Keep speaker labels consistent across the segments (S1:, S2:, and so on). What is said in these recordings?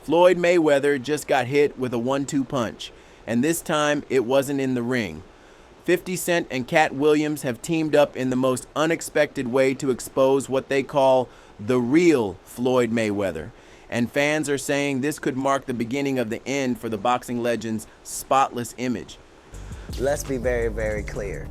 S1: Floyd Mayweather just got hit with a 1-2 punch, and this time it wasn't in the ring. 50 Cent and Katt Williams have teamed up in the most unexpected way to expose what they call the real Floyd Mayweather, and fans are saying this could mark the beginning of the end for the boxing legend's spotless image.
S2: Let's be very, very clear.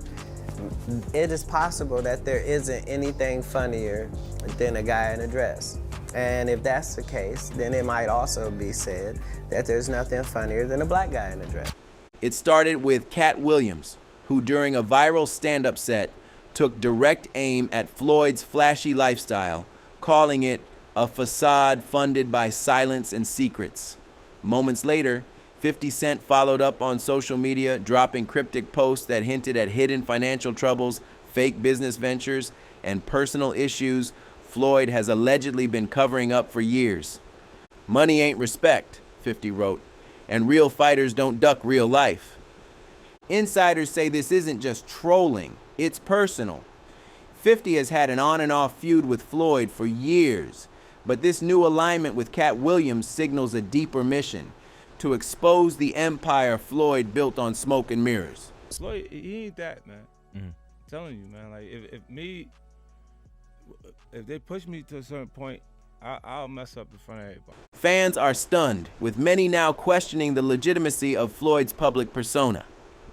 S2: It is possible that there isn't anything funnier than a guy in a dress. And if that's the case, then it might also be said that there's nothing funnier than a black guy in a dress.
S1: It started with Katt Williams, who during a viral stand-up set took direct aim at Floyd's flashy lifestyle, calling it a facade funded by silence and secrets. Moments later, 50 Cent followed up on social media, dropping cryptic posts that hinted at hidden financial troubles, fake business ventures, and personal issues Floyd has allegedly been covering up for years. "Money ain't respect," 50 wrote, "and real fighters don't duck real life." Insiders say this isn't just trolling, it's personal. 50 has had an on and off feud with Floyd for years, but this new alignment with Katt Williams signals a deeper mission: to expose the empire Floyd built on smoke and mirrors.
S3: Floyd, he ain't that, man. I'm telling you, man. Like, if they push me to a certain point, I'll mess up in front of everybody.
S1: Fans are stunned, with many now questioning the legitimacy of Floyd's public persona.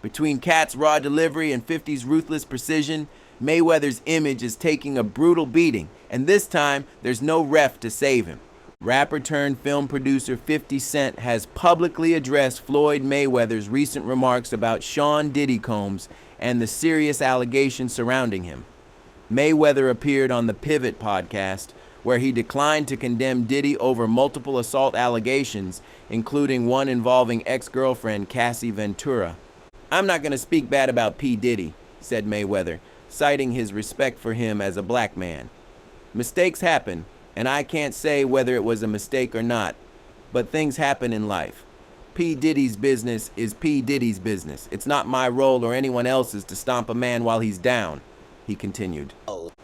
S1: Between Katt's raw delivery and 50's ruthless precision, Mayweather's image is taking a brutal beating, and this time, there's no ref to save him. Rapper turned film producer 50 Cent has publicly addressed Floyd Mayweather's recent remarks about Sean Diddy Combs and the serious allegations surrounding him. Mayweather appeared on the Pivot podcast, where he declined to condemn Diddy over multiple assault allegations, including one involving ex-girlfriend Cassie Ventura. "I'm not going to speak bad about P. Diddy," said Mayweather, citing his respect for him as a black man. "Mistakes happen, and I can't say whether it was a mistake or not, but things happen in life. P. Diddy's business is P. Diddy's business. It's not my role or anyone else's to stomp a man while he's down," he continued.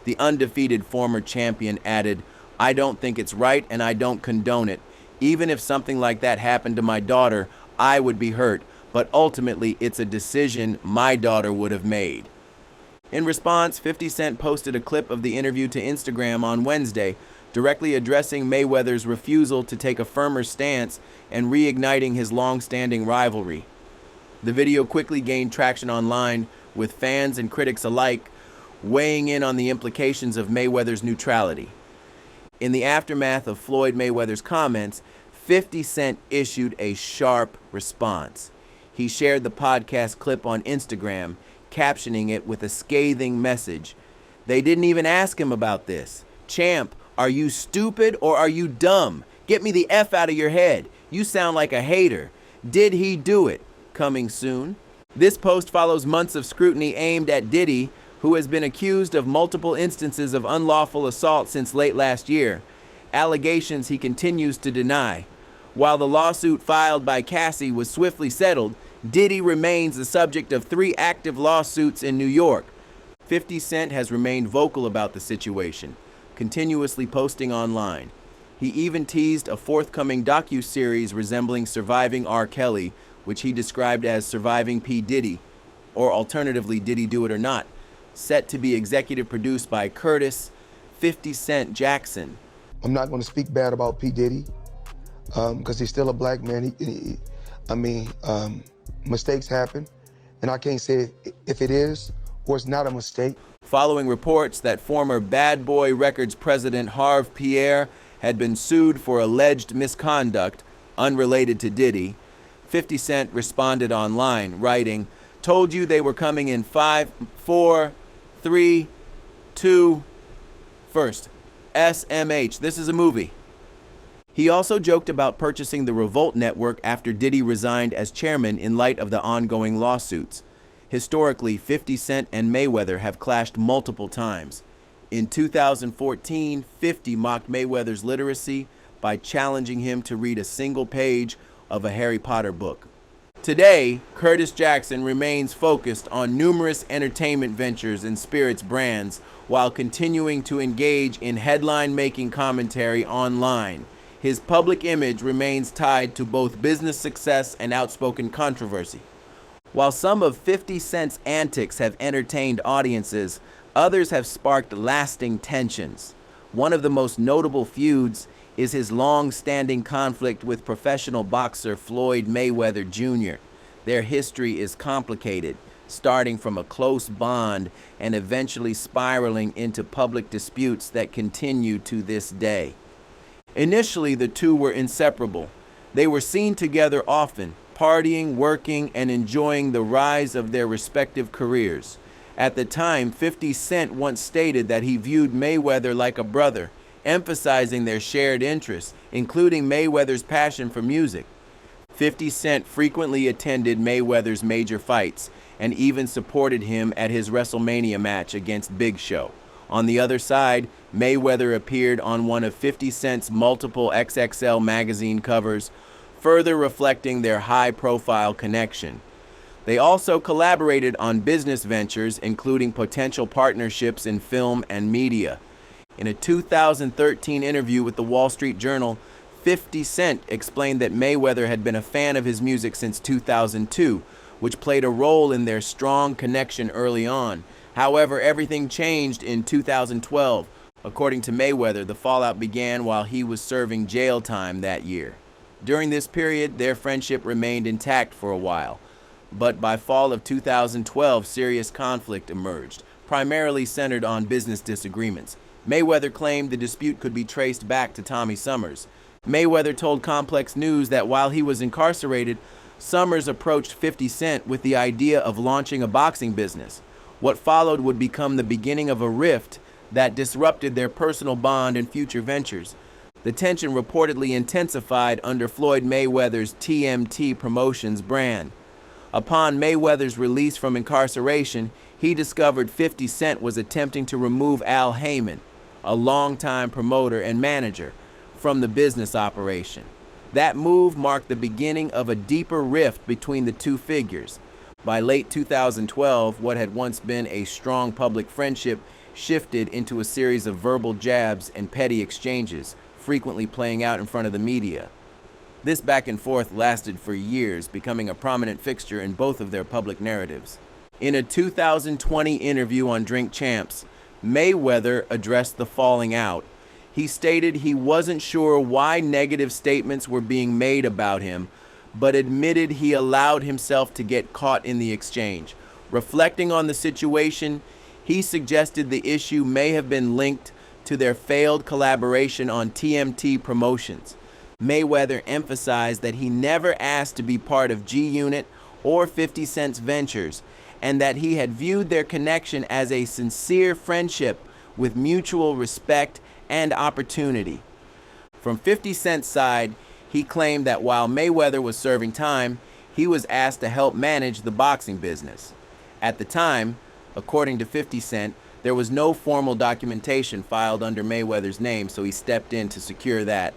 S1: The undefeated former champion added, "I don't think it's right and I don't condone it. Even if something like that happened to my daughter, I would be hurt, but ultimately it's a decision my daughter would have made." In response, 50 Cent posted a clip of the interview to Instagram on Wednesday, directly addressing Mayweather's refusal to take a firmer stance and reigniting his long-standing rivalry. The video quickly gained traction online, with fans and critics alike weighing in on the implications of Mayweather's neutrality. In the aftermath of Floyd Mayweather's comments, 50 Cent issued a sharp response. He shared the podcast clip on Instagram, captioning it with a scathing message. "They didn't even ask him about this. Champ, are you stupid or are you dumb? Get me the F out of your head. You sound like a hater. Did he do it? Coming soon." This post follows months of scrutiny aimed at Diddy, who has been accused of multiple instances of unlawful assault since late last year, allegations he continues to deny. While the lawsuit filed by Cassie was swiftly settled, Diddy remains the subject of 3 active lawsuits in New York. 50 Cent has remained vocal about the situation, continuously posting online. He even teased a forthcoming docu-series resembling Surviving R. Kelly, which he described as Surviving P. Diddy, or alternatively Diddy Do It or Not, set to be executive produced by Curtis 50 Cent Jackson.
S4: "I'm not going to speak bad about P. Diddy because he's still a black man. Mistakes happen, and I can't say if it is or it's not a mistake."
S1: Following reports that former Bad Boy Records president Harve Pierre had been sued for alleged misconduct unrelated to Diddy, 50 Cent responded online, writing, "Told you they were coming in 5, 4, 3, 2, first. SMH, this is a movie." He also joked about purchasing the Revolt Network after Diddy resigned as chairman in light of the ongoing lawsuits. Historically, 50 Cent and Mayweather have clashed multiple times. In 2014, 50 mocked Mayweather's literacy by challenging him to read a single page of a Harry Potter book. Today, Curtis Jackson remains focused on numerous entertainment ventures and spirits brands while continuing to engage in headline-making commentary online. his public image remains tied to both business success and outspoken controversy. While some of 50 Cent's antics have entertained audiences, others have sparked lasting tensions. One of the most notable feuds is his long-standing conflict with professional boxer Floyd Mayweather Jr. Their history is complicated, starting from a close bond and eventually spiraling into public disputes that continue to this day. Initially, the two were inseparable. They were seen together often, partying, working, and enjoying the rise of their respective careers. At the time, 50 Cent once stated that he viewed Mayweather like a brother, emphasizing their shared interests, including Mayweather's passion for music. 50 Cent frequently attended Mayweather's major fights and even supported him at his WrestleMania match against Big Show. On the other side, Mayweather appeared on one of 50 Cent's multiple XXL magazine covers, further reflecting their high-profile connection. They also collaborated on business ventures, including potential partnerships in film and media. In a 2013 interview with the Wall Street Journal, 50 Cent explained that Mayweather had been a fan of his music since 2002, which played a role in their strong connection early on. However, everything changed in 2012. According to Mayweather, the fallout began while he was serving jail time that year. During this period, their friendship remained intact for a while. But by fall of 2012, serious conflict emerged, primarily centered on business disagreements. Mayweather claimed the dispute could be traced back to Tommy Summers. Mayweather told Complex News that while he was incarcerated, Summers approached 50 Cent with the idea of launching a boxing business. What followed would become the beginning of a rift that disrupted their personal bond and future ventures. The tension reportedly intensified under Floyd Mayweather's TMT Promotions brand. Upon Mayweather's release from incarceration, he discovered 50 Cent was attempting to remove Al Heyman, a longtime promoter and manager, from the business operation. That move marked the beginning of a deeper rift between the two figures. By late 2012, what had once been a strong public friendship shifted into a series of verbal jabs and petty exchanges, frequently playing out in front of the media. This back and forth lasted for years, becoming a prominent fixture in both of their public narratives. In a 2020 interview on Drink Champs, Mayweather addressed the falling out. He stated he wasn't sure why negative statements were being made about him, but admitted he allowed himself to get caught in the exchange. Reflecting on the situation, he suggested the issue may have been linked to their failed collaboration on TMT Promotions. Mayweather emphasized that he never asked to be part of G-Unit or 50 Cent's ventures, and that he had viewed their connection as a sincere friendship with mutual respect and opportunity. From 50 Cent's side, he claimed that while Mayweather was serving time, he was asked to help manage the boxing business. At the time, according to 50 Cent, there was no formal documentation filed under Mayweather's name, so he stepped in to secure that.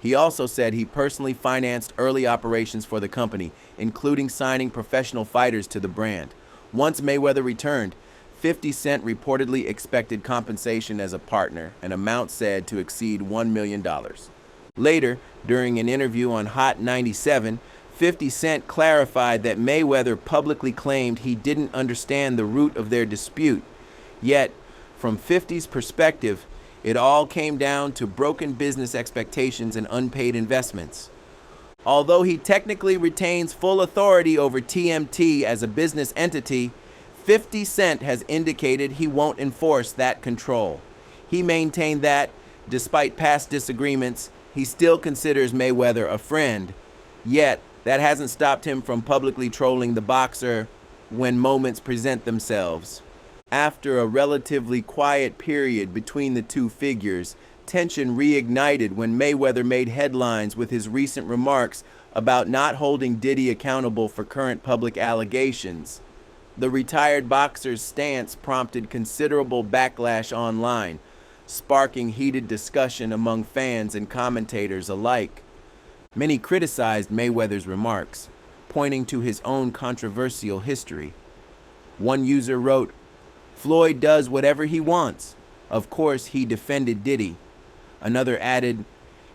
S1: He also said he personally financed early operations for the company, including signing professional fighters to the brand. Once Mayweather returned, 50 Cent reportedly expected compensation as a partner, an amount said to exceed $1 million. Later, during an interview on Hot 97, 50 Cent clarified that Mayweather publicly claimed he didn't understand the root of their dispute. Yet, from 50's perspective, it all came down to broken business expectations and unpaid investments. Although he technically retains full authority over TMT as a business entity, 50 Cent has indicated he won't enforce that control. He maintained that, despite past disagreements, he still considers Mayweather a friend. Yet, that hasn't stopped him from publicly trolling the boxer when moments present themselves. After a relatively quiet period between the two figures, tension reignited when Mayweather made headlines with his recent remarks about not holding Diddy accountable for current public allegations. The retired boxer's stance prompted considerable backlash online, sparking heated discussion among fans and commentators alike. Many criticized Mayweather's remarks, pointing to his own controversial history. One user wrote, "Floyd does whatever he wants. Of course, he defended Diddy." Another added,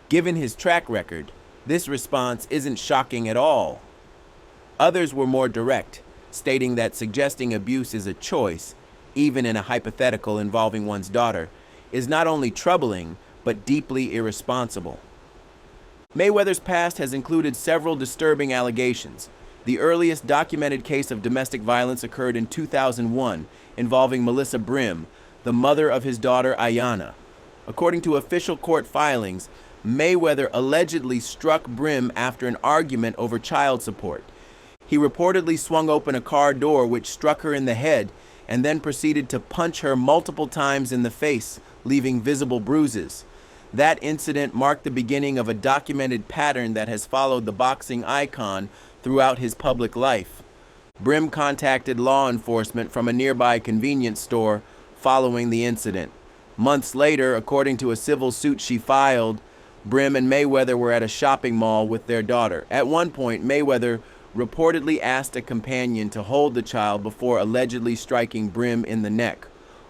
S1: Given his track record, this response isn't shocking at all. Others were more direct, stating that suggesting abuse is a choice, even in a hypothetical involving one's daughter, is not only troubling, but deeply irresponsible. Mayweather's past has included several disturbing allegations. The earliest documented case of domestic violence occurred in 2001, involving Melissa Brim, the mother of his daughter Ayanna. According to official court filings, Mayweather allegedly struck Brim after an argument over child support. He reportedly swung open a car door which struck her in the head and then proceeded to punch her multiple times in the face, leaving visible bruises. That incident marked the beginning of a documented pattern that has followed the boxing icon throughout his public life. Brim contacted law enforcement from a nearby convenience store following the incident. Months later, according to a civil suit she filed, Brim and Mayweather were at a shopping mall with their daughter. At one point, Mayweather reportedly asked a companion to hold the child before allegedly striking Brim in the neck.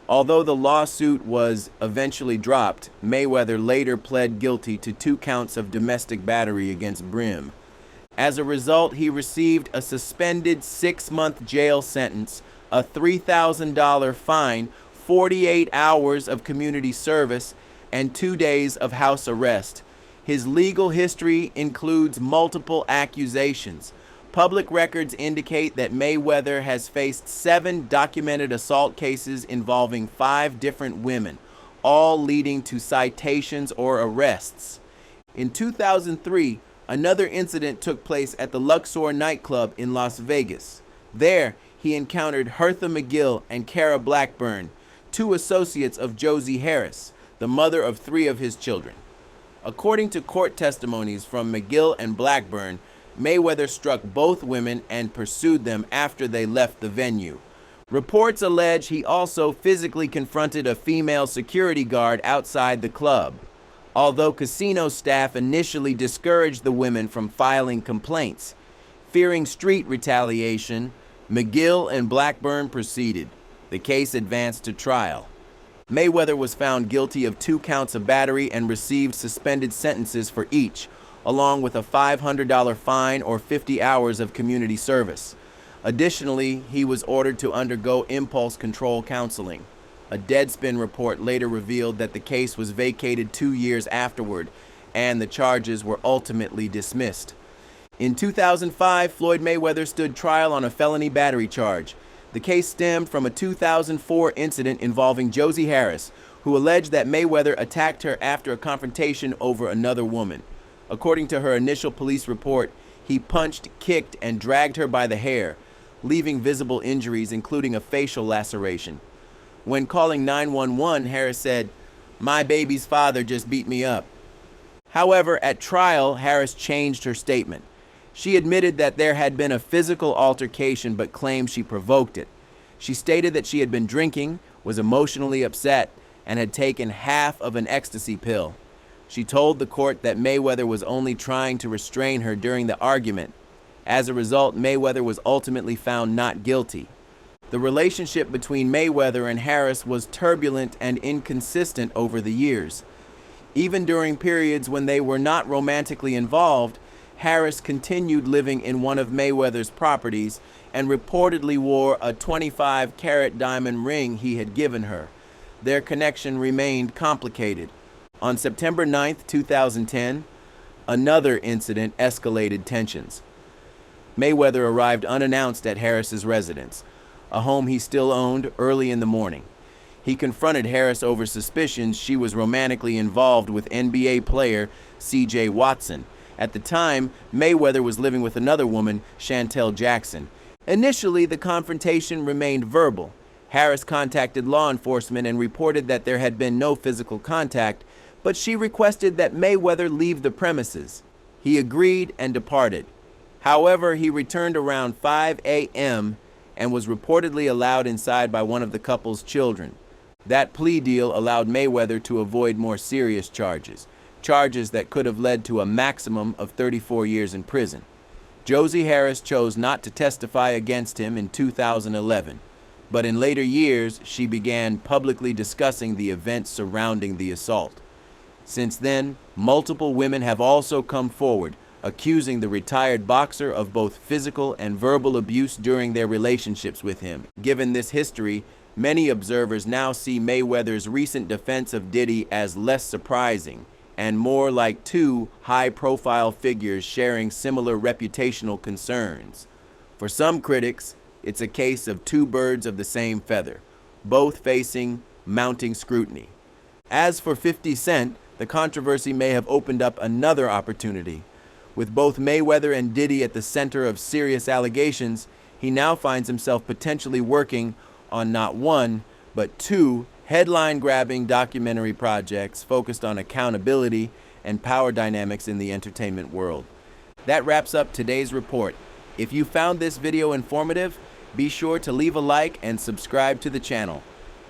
S1: Although the lawsuit was eventually dropped, Mayweather later pled guilty to 2 counts of domestic battery against Brim. As a result, he received a suspended 6-month jail sentence, a $3,000 fine, 48 hours of community service, and 2 days of house arrest. His legal history includes multiple accusations. Public records indicate that Mayweather has faced 7 documented assault cases involving 5 different women, all leading to citations or arrests. In 2003, another incident took place at the Luxor nightclub in Las Vegas. There, he encountered Hertha McGill and Cara Blackburn, 2 associates of Josie Harris, the mother of 3 of his children. According to court testimonies from McGill and Blackburn, Mayweather struck both women and pursued them after they left the venue. Reports allege he also physically confronted a female security guard outside the club. Although casino staff initially discouraged the women from filing complaints, fearing street retaliation, McGill and Blackburn proceeded. The case advanced to trial. Mayweather was found guilty of 2 counts of battery and received suspended sentences for each, along with a $500 fine or 50 hours of community service. Additionally, he was ordered to undergo impulse control counseling. A Deadspin report later revealed that the case was vacated 2 years afterward, and the charges were ultimately dismissed. In 2005, Floyd Mayweather stood trial on a felony battery charge. The case stemmed from a 2004 incident involving Josie Harris, who alleged that Mayweather attacked her after a confrontation over another woman. According to her initial police report, he punched, kicked, and dragged her by the hair, leaving visible injuries, including a facial laceration. When calling 911, Harris said, "My baby's father just beat me up." However, at trial, Harris changed her statement. She admitted that there had been a physical altercation but claimed she provoked it. She stated that she had been drinking, was emotionally upset, and had taken half of an ecstasy pill. She told the court that Mayweather was only trying to restrain her during the argument. As a result, Mayweather was ultimately found not guilty. The relationship between Mayweather and Harris was turbulent and inconsistent over the years. Even during periods when they were not romantically involved, Harris continued living in one of Mayweather's properties and reportedly wore a 25-carat diamond ring he had given her. Their connection remained complicated. On September 9, 2010, another incident escalated tensions. Mayweather arrived unannounced at Harris's residence, a home he still owned, early in the morning. He confronted Harris over suspicions she was romantically involved with NBA player C.J. Watson. At the time, Mayweather was living with another woman, Chantel Jackson. Initially, the confrontation remained verbal. Harris contacted law enforcement and reported that there had been no physical contact, but she requested that Mayweather leave the premises. He agreed and departed. However, he returned around 5 a.m. and was reportedly allowed inside by one of the couple's children. That plea deal allowed Mayweather to avoid more serious charges that could have led to a maximum of 34 years in prison. Josie Harris chose not to testify against him in 2011, but in later years, she began publicly discussing the events surrounding the assault. Since then, multiple women have also come forward, accusing the retired boxer of both physical and verbal abuse during their relationships with him. Given this history, many observers now see Mayweather's recent defense of Diddy as less surprising and more like two high-profile figures sharing similar reputational concerns. For some critics, it's a case of two birds of the same feather, both facing mounting scrutiny. As for 50 Cent, the controversy may have opened up another opportunity. With both Mayweather and Diddy at the center of serious allegations, he now finds himself potentially working on not one, but two headline-grabbing documentary projects focused on accountability and power dynamics in the entertainment world. That wraps up today's report. If you found this video informative, be sure to leave a like and subscribe to the channel.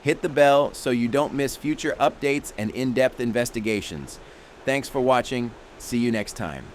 S1: Hit the bell so you don't miss future updates and in-depth investigations. Thanks for watching. See you next time.